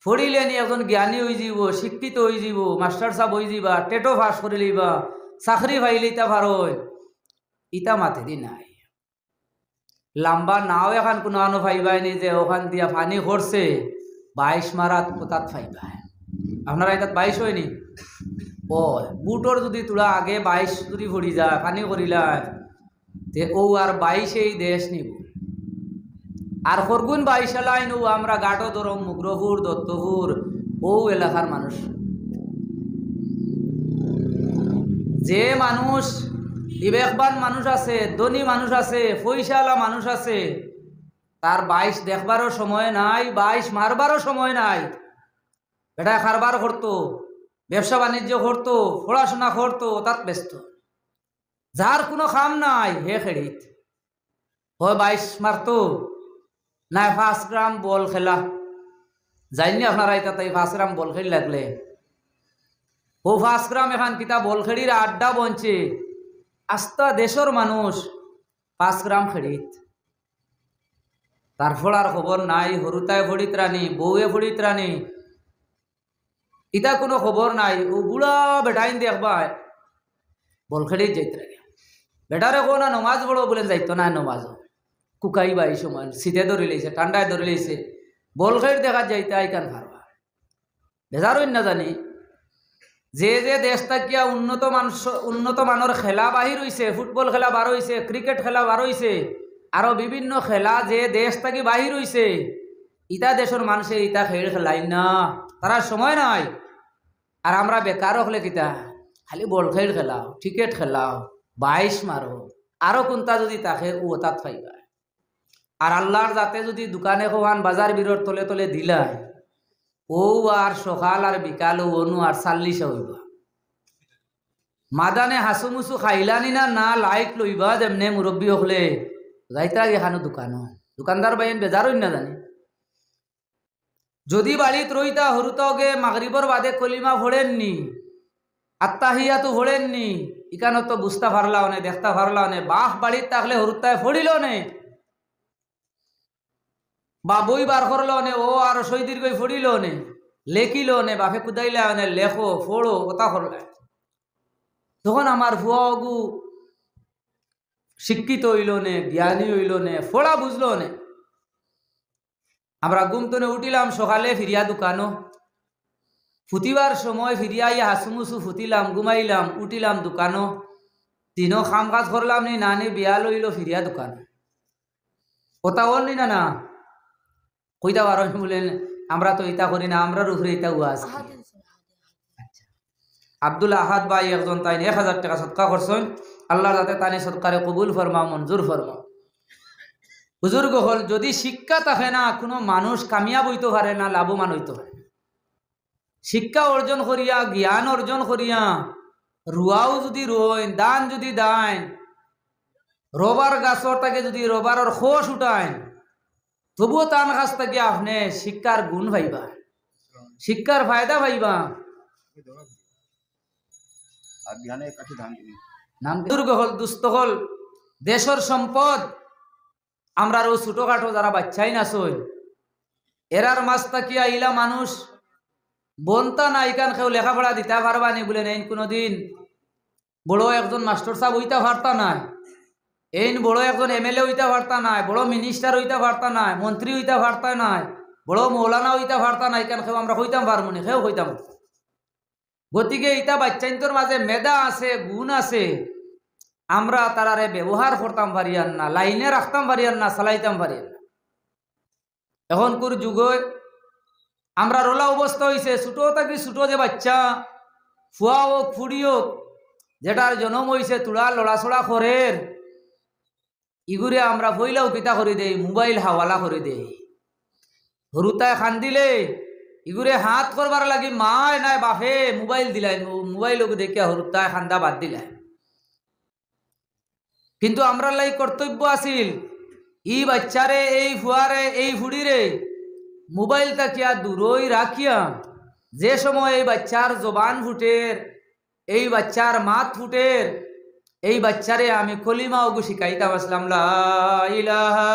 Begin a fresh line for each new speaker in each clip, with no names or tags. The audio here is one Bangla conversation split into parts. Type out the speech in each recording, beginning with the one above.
পড়িলে নি এখন জ্ঞানী হয়ে যাব, শিক্ষিত হয়ে যাব, মাস্টার সাহেব হয়ে যাবা, টেটো পাস করে লইবা, চাকরি পাইলে ইতা ভারই ইতা মাথে দি নাই। লাম্বা নাও এখন কোনো আনো পাইবাই নি যে ওখান দিয়া পানি করছে 22 মারাত কোথাত পাইবাই। আপনারা এটা 22 হয়নি ও বুটর যদি তোলা আগে 22 যদি ভরি যায় পানি করিলা তে ও আর 22 এই দেশ নিব। আর ফরগুন 22 লাইন ও আমরা গাটো দরম মুগ্রপুর দত্তপুর ও এলাকার মানুষ। যে মানুষ বিবেকবান মানুষ আছে, ধনী মানুষ আছে, পয়সাওয়ালা মানুষ আছে, তার 22 দেখবারও সময় নাই, 22 মারবারও সময় নাই। এটা কারবার করতো, ব্যবসা বাণিজ্য করতো, পড়াশোনা করতো, তার ব্যস্ত। যার কোনো কাম নাই হে খেড়িত হয় 22 মারতো না 5 গ্রাম বল খেলা যাইনি। আপনারা এটা তাই 5 গ্রাম বল খেলি লাগলে ও 5 গ্রাম এখান কিতা বল খেড়ির আড্ডা বনছে আস্তা দেশের মানুষ 5 গ্রাম খেড়িত। তারপর আর খবর নাই, হরুতায় ফড়িত রানী, বউয়ে ফড়িত রানী, ইটা কোনো খবর নাই। ও বুড়া বেটাইন দেখবা বল খেড়িত যাইতে রাখে। বেটারে কো না নমাজ পড়ো বলে যাইতো না, নমাজ কুকাইবা এই সময় শীতে ধরে লইছে, ঠান্ডায় ধরে লইছে, বল খেড় দেখা যাইতে আইকান ভারবা বেজারই না জানি। যে যে দেশ থাকিয়া উন্নত মানের খেলা বাহির হইছে, ফুটবল খেলা বার হইছে, ক্রিকেট খেলা বার হইছে, আরো বিভিন্ন খেলা যে দেশ থাকি বাহির হইছে, ইটা দেশের মানুষে ইটা খেল খেলাই না, তারা সময় নাই। আর আমরা বেকার হলে কিতা খালি বল খেল খেলাও, ক্রিকেট খেলাও, 22 মারো, আরো কোনটা যদি তাকে ও তাত পাইবা। আর আল্লাহর যাতে যদি দোকানে খোয়ান বাজার বিরোর তলে তলে দিলাই ও আর সকাল আর বিকাল অনু আর 40 হইবা। মাদানে হাসুমুসু খাইলানি না না লাইট লইবা যেমনে মুরব্বী হলে যাইতা এখানো দোকানদার বাইন বেজারই না জানি। যদি বাড়িত রইতা হরুতগে মাগরিবর বাদে কলিমা ভোড়েননি, আত্মাহিয়াতু ভোড়েননি, ইকানো তো বুঝতে পারলাও নে, দেখতে পারলাও নে। বাহ বাড়িত থাকলে হরুতায় ফড়িল নে বা বই বার করলো নে, ও আর সৈদির গই ফড়িল নে, লেখিল নে, বাপে কুদাইলা নে, লেখো ফোড়ো কথা করলে। তখন আমার ভুয়াগু শিক্ষিত হইল নে, জ্ঞানী হইল নে, ফোড়া বুঝলো নে। আমরা ঘুমতনে উঠিলাম সকালে ফিরিয়া দোকানো, ফুটিবার সময় ফিরিয়া ইয়া হাসুমুসু ফুটিলাম, ঘুমাইলাম, উঠিলাম দোকানো, দিনও খাম কাজ করলাম নি নানি বিয়া লইল ফিরিয়া দোকান কথা বললি না না কইতা পারো বলেন আমরা তো ইটা করি না, আমরা রুফরে ইটা উয়াজ। আব্দুল আহাদ ভাই একজন তাই 1000 টাকা সদকা করছেন, আল্লাহ যাতে তানি সদকারে কবুল ফরমা, মঞ্জুর ফরমা। বুজুর্গ হল যদি শিক্ষা থাকে না কোনো মানুষ কামিয়াব হইতে পারে না, লাভবান হইতে পারে। শিক্ষা অর্জন করিয়া, জ্ঞান অর্জন করিয়া, রুয়াও যদি রোয়েন, দান যদি দান, রবার গাছর তাকে যদি রবারর খোস উঠায়, তবুও তান কাছ থেকে আপনি শিক্ষার গুণ পাইবা, শিক্ষার ফায়দা পাইবা। দুর্গ হল দুস্থ হল দেশের সম্পদ। আমরা ও ছোটখাটো যারা বাচ্চাই না সই এরার মাছ তাকিয়া ইলা মানুষ বনতা না ইকান কেউ লেখাপড়া দিতে পারবা নি বলে নেই কোনোদিন বড় একজন মাস্টার সাহেব হইতে পারতা নাই, এই বড় একজন এমএলএ হইতে পারতা নাই, বড় মিনিস্টার হইতে পারতা নাই, মন্ত্রী হইতে পারতা নাই, বড় মৌলানা হইতে পারতা নাই, কেন কেউ আমরা হইতাম পারবো নি, কেউ হইতাম। গতিকে ইটা বাচ্চাইন্তর মাঝে মেধা আছে, গুণ আছে, আমরা তারারে ব্যবহার করতাম পারিয়ান না, লাইনে রাখতাম পারিয়ান না, চালাইতাম পারিয়ান না। এখনকার যুগে আমরা রোলা অবস্থা হয়েছে, ছোট থাকি ছোট যে বাচ্চা ফুয়া হোক ফুড়ি হোক যেটার জন্ম হয়েছে তুড়া লড়াছড়া করের ইগুরে আমরা বইলাও কিতা করে দেই, মোবাইল হাওয়ালা করে দেই। হরুতায় খান দিলে ইগুরে হাত করবার লাগি মায় নাই বাপে মোবাইল দিলাই, মোবাইল দেখিয়া হরুতায় খান্দা বাদ দিলাই। কিন্তু আমরা লাই কর্তব্য আছিল ই বাচ্চারে, এই ফুয়ারে, এই ফুড়িরে মোবাইল তাকিয়া দূরই রাখিয়া, যে সময় এই বাচ্চার জবান ফুটের, এই বাচ্চার মাত ফুটের, এই বাচ্চারে আমি কলিমা ওগু শিখাইতাম আসলাম লা ইলাহা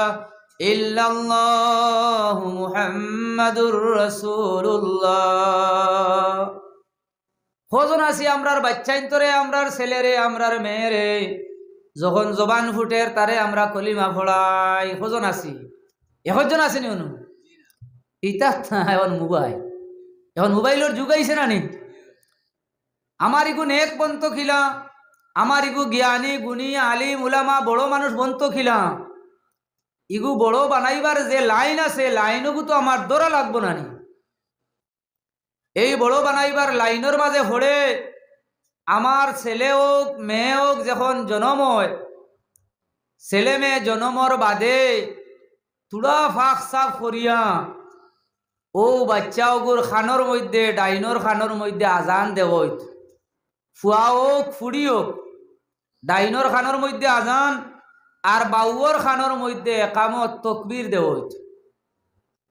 ইল্লাল্লাহু মুহাম্মাদুর রাসূলুল্লাহ। কজন আছি আমরার বাচ্চাইন্তরে, আমরার ছেলেরে, আমরার মেয়েরে যখন জবান ফুটের তারে আমরা কলিমা পড়াই, কজন আছি? এখন আসেনি অনু ইতা এখন মোবাইলের যুগ আইছে না নি? আমার ইগু নেক বন্ত খিলা, আমার ইগু জ্ঞানী গুণী আলিম উলামা বড় মানুষ বন্ত খিলা, ইগু বড় বানাইবার যে লাইন আছে লাইনগু তো আমার দৌড়া লাগবো না নি? এই বড় বানাইবার লাইনের মাঝে পড়ে আমার ছেলে হোক মেয়ে হোক যখন জন্ম হয়, ছেলে মেয়ে জন্মর বাদে তুড়া ফাঁক সাফ করিয়া ও বাচ্চা ওগুর খানোর মধ্যে ডাইনোর খানোর মধ্যে আজান দেওয়ত, ফুয়া হোক ফুড়ি হোক, ডাইনোর খানোর মধ্যে আজান আর বাউর খানোর মধ্যে একামত তকবীর দেওয়ত।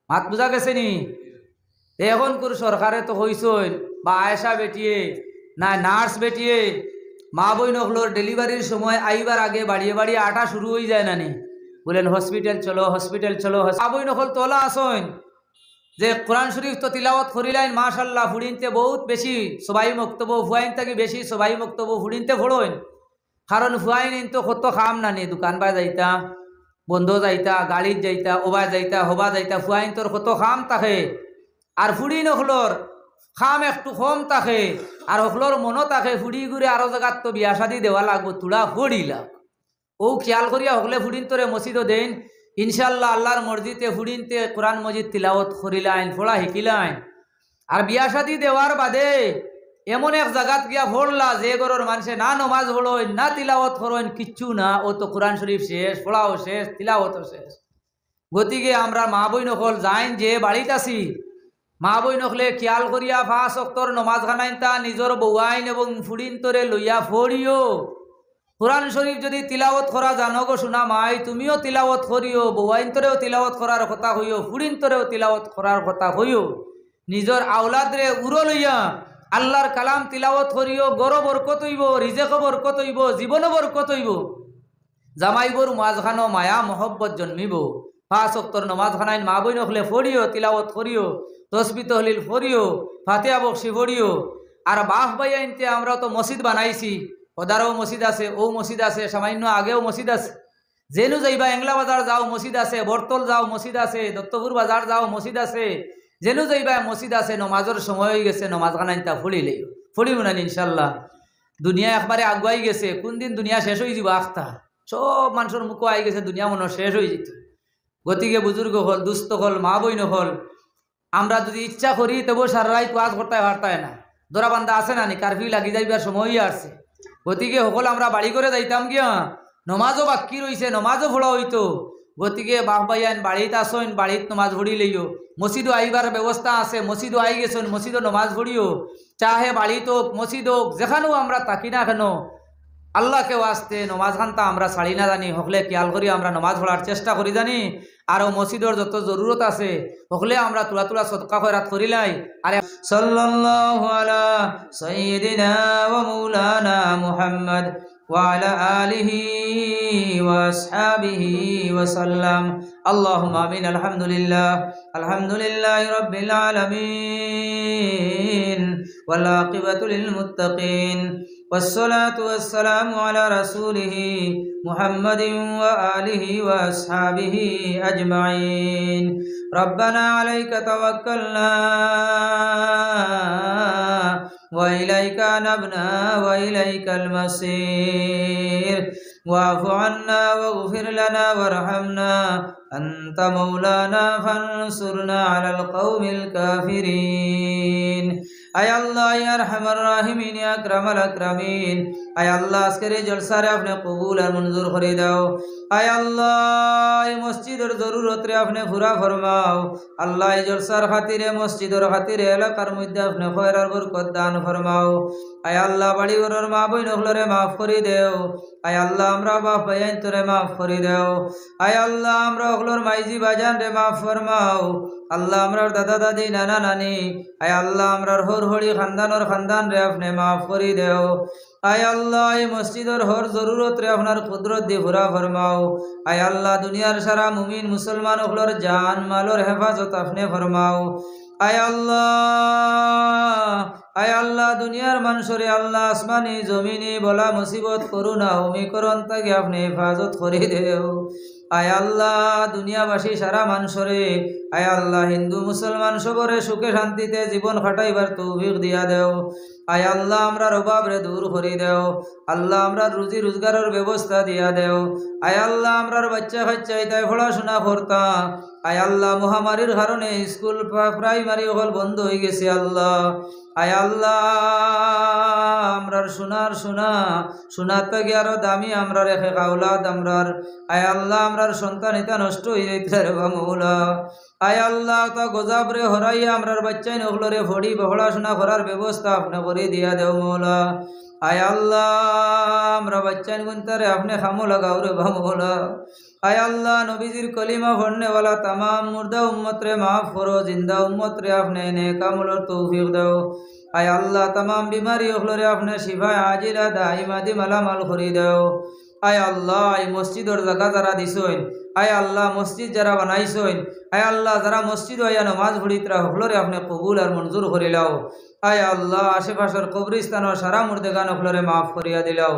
মাত বুঝা গেছে নি? এখন করে সরকারে তো হইসই বা আয়েশা বেটিয়ে না নার্স বেটিয়ে মা বই নকলোর ডেলিভারির সময় আইবার আগে বাড়িয়ে বাড়িয়ে আটা শুরু হয়ে যায় না নি? বলেন হসপিটাল চলো, হসপিটাল চলো। মা বই নকল তোলা আসইন যে কোরআন শরীফ তো তিলাওয়াত করিলাইন মাশাল্লাহ, ফুড়িনতে বহুত বেশি সবাই মক্তব্য ফুয়াইন থাকি বেশি সবাই মক্তব্য ফুড়িনতে ফোড়ইন। কারণ ফুয়াইন তো কত খাম না নি, দোকান বা যাইতা, বন্ধ যাইতা, গাড়িত যাইতা, ওবা যাইতা, হবা যাইতা, ফুয়াইন তোর কত খাম থাকে। আর ফুড়ি নখলোর খাম একটু কম থাকে, আর হকলোর মনও থাকে ফুড়ি ঘুরে আরো জায়গাত তো বিয়া শাদি দেওয়া লাগবো, তুলা ফড়িলা। ও খেয়াল করিয়া হকলে ফুড়িন তোরে মসজিদও দেন ইনশাল্লাহ, আল্লাহর মসজিদে ফুড়িনতে কোরআন মজিদ তিলাওয়াত করিলাইন, ফোড়া শিকিলাইন। আর বিয়া শাদি দেওয়ার বাদে এমন এক জায়গাত গিয়া ফোড়লা যে গরর মানুষে না নমাজ পড়ইন না তিলাওয়াত করইন, কিচ্ছু না, ও তো কোরআন শরীফ শেষ, ফোড়াও শেষ, তিলাওয়াতও শেষ। গতিকে আমরা মা বই নকল যাইন যে বাড়িত আছি, মা বই নকলে খেয়াল করিয়া 5 ওয়াক্তর নমাজ খানাইন তা নিজর বউয়াইন এবং ফুড়িন তোরে লইয়া ফড়িও। কোরআন শরীফ যদি তিলাওয়াত করা জানো গো শোনা মাই, তুমিও তিলাওয়াত করিও, বউয়াইন তোরেও তিলাওয়াত করার কথা হইও, ফুড়িন তোরেও তিলাওয়াত করার কথা হইও। নিজর আওলাদরে উড়ো লইয়া আল্লাহর কালাম তিলাওয়াত করিও, গরো বরকত হইব, রিজেকও বরকত হইব, জীবনও বরকত হইব। জামাইবর মাঝখানো মায়া মহব্বত জন্মিব। 5 ওয়াক্তর নমাজ খানাইন মা বই নকলে ফড়িও, তিলাওয়াত করিও, তসবি তহলিল ফড়িও, ফাতিহা বকশি ফড়িও। আর বাহ বাইয়াইনতে আমরা তো মসজিদ বানাইছি, ওদারও মসজিদ আছে, ও মসজিদ আছে, সামান্য আগেও মসজিদ আছে। যেনু যাইবা এংলা বাজার যাও মসজিদ আছে, বরতল যাও মসজিদ আছে, দত্তপুর বাজার যাও মসজিদ আছে, যেনু যাইবা মসজিদ আছে। নমাজের সময় হয়ে গেছে, নমাজ খানাইনটা ফড়িলে ফড়িব না ইনশাল্লাহ। দুনিয়া একবারে আগুয়াই গেছে, কোন দিন দুনিয়া শেষ হয়ে যাব আখতা, সব মানুষের মুখও আই গেছে, দুনিয়া মনে শেষ হয়ে যেত। গতিকে বুজুর্গ হল, দুস্থ হল, মা বই নহল, আমরা যদি ইচ্ছা করি তবু সারা রাত ওয়াজ করতে পারতাই না। দোরাবান্ধা আছে না নি, কারফিউ লাগি যাইবার সময় আসছে। গতিকে সকল আমরা বাড়ি করে যাইতাম গিয়া, নমাজও বাক্কি রইছে, নমাজও ভোড়া হইতো। গতিকে বাপ ভাইয়ান বাড়িতে আসইন, বাড়িত নমাজ ভরি লইও। মসজিদও আইবার ব্যবস্থা আছে, মসজিদও আই গেছেন, মসজিদও নমাজ ভরিও। চাহে বাড়িত হোক মসজিদ হোক, যেখানেও আমরা থাকি না কেন আল্লাহকে ওয়াস্তে নমাজ খানতা আমরা ছাড়ি না জানি, হকলে খেয়াল করি আমরা নমাজ পড়ার চেষ্টা করি জানি। আরও মসজিদের যত জরুরত আছে হকলে আমরা তুলা তুলা সদকা খয়রাত করিলাই। আরে সাল্লাল্লাহু আলা সাইয়্যিদিনা ওয়া মাওলানা মুহাম্মদ ওয়া আলা আলিহি ওয়া আসহাবিহি ওয়া সাল্লাম। আল্লাহুম্মা আমিন। আলহামদুলিল্লাহি রাব্বিল আলামিন ওয়াল আকিবাতু লিল মুত্তাকিন والصلاة والسلام على رسوله محمد وآله وأصحابه أجمعين. ربنا عليك توكلنا وإليك أنبنا وإليك المصير. واعف عنا واغفر لنا وارحمنا أنت مولانا فانصرنا على القوم الكافرين. আয় আল্লাহ ইয়া আরহামার রাহিমিন ইয়া আকরামাল আকরামিন। আয় আল্লাহ আজকের এই জলসারে আপনি কবুল আর মঞ্জুর করে দাও। আয় আল্লাহ এই মসজিদের জরুরত রে আপনি পুরা ফরমাও। আল্লাহ এই জলসার খাতিরে মসজিদের খাতিরে এলাকার মধ্যে আপনি খয়র আর বরকত দান ফরমাও। আয় আল্লাহ বাড়ি ঘরের মা বই নখলরে মাফ করে দেও। আয় আল্লাহ আমরা বাপ ভাইয়ান তোরে মাফ করে দেও। আয় আল্লাহ আমরা ওগুলোর মাইজি বাজান রে মাফ ফরমাও। আল্লাহ আমরার দাদা দাদি নানা নানি আয় আল্লাহ আমরার হর হরি খানদানর খানদান রে আপনি মাফ করি দেও। আয় আল্লাহ এই মসজিদর হর জরুরত রে আপনার কুদরত দি পুরা ফরমাও। আয় আল্লাহ দুনিয়ার সারা মুমিন মুসলমান হলর জান মালর হেফাজত আপনি ফরমাও। আয় আল্লাহ, আয় আল্লাহ দুনিয়ার মানুষরে আল্লাহ আসমানি জমিনি বলা মুসিবত করুণা অমিকরণ তাকে আপনি হেফাজত করে দেও। আয় আল্লাহ দুনিয়াবাসী সারা মানুষরে আয় আল্লাহ হিন্দু মুসলমান সবরে সুখে শান্তিতে জীবন খাটাইবার তৌফিক দিয়া দেও। আয় আল্লাহ আমরার অভাব রে দূর করে দেও। আল্লাহ আমরার রুজি রোজগারের ব্যবস্থা দিয়া দেও। আয় আল্লাহ আমরার বাচ্চা কাচ্চা তাই পড়াশোনা করতা। আয় আল্লাহ মহামারীর কারণে স্কুল প্রাইমারি হল বন্ধ হয়ে গেছে আল্লাহ। আয় আল্লাহ আমরার সোনার থেকে আরো দামি আমরা রেখে কাউলাদ আমরার। আয় আল্লাহ আমরার সন্তান এটা নষ্ট হয়ে যাইতে রে মৌলা। আয় আল্লাহ তা গজাব রে হরাইয়া আমরার বাচ্চাই নগলরে ফড়ি পড়াশোনা করার ব্যবস্থা আপনি করে দিয়া দেও মৌলা। আয় আল্লাহ আমরা বাচ্চান গুনতারে আপনি খামো লাগাও রে মৌলা। আয় আল্লাহ নবীজির কলিমা পড়নেওয়ালা तमाम মুর্দা উম্মত রে মাফ করো, জিন্দা উম্মত রে আপনি নেক আমলের তৌফিক দাও। আয় আল্লাহ तमाम बीमारी ওগুলোরে আপনি শিফা আজিলা দাইমা দি মালামাল করে দাও। আয় আল্লাহ এই মসজিদর জায়গা যারা দিছইন, আয় আল্লাহ মসজিদ যারা বানাইছইন, আয় আল্লাহ যারা মসজিদ হইয়া নমাজ পড়িতরা ওগুলোরে আপনি কবুল আর মঞ্জুর করে লাও। আয় আল্লাহ আশেপাশের কবরিস্তান সারা মুর্দেগান ওগুলোরে মাফ করিয়া দিলাও।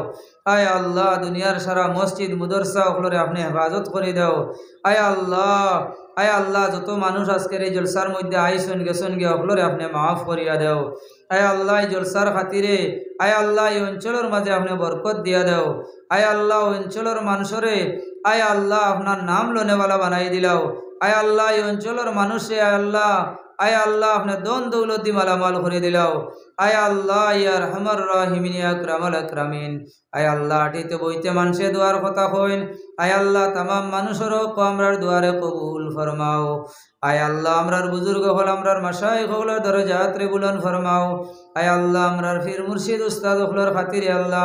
আয় আল্লাহ দুনিয়ার সারা মসজিদ মুদরসা ওগুলোরে আপনি হেফাজত করে দাও। আয় আল্লাহ, আয় আল্লাহ যত মানুষ আজকের এই জলসার মধ্যে আইসন গেছন গিয়ে ওগুলোরে আপনি মাফ করিয়া দেও। আয় আল্লাহ এই জলসার খাতিরে আয় আল্লাহ এই অঞ্চলের মাঝে আপনি বরকত দিয়া দেও। আয় আল্লাহ অঞ্চলের মানুষরে আয় আল্লাহ আপনার নাম লোনেওয়ালা বানাই দিলাও। আয় আল্লাহ এই অঞ্চলের মানুষে আয় আল্লাহ আপনার দন দৌলতি মালামাল করে দিলাও। আয় আল্লাহ ইয়ার রহমান রাহিমিন ইয়া আকরামাল আকরামিন। আয় আল্লাহ আটিতে বইতে মানুষে দোয়ার কথা কইন। আয় আল্লাহ तमाम মানুষেরও আমরার দুয়ারে কবুল ফরমাও। আয় আল্লাহ আমরার বুজুর্গ হল আমরার মাশায়েখ হলের দরজাত রে বুলন্দ ফরমাও। আয় আল্লাহ আমরার ফির মুর্শিদ উস্তাদ হলের খাতিরে আল্লাহ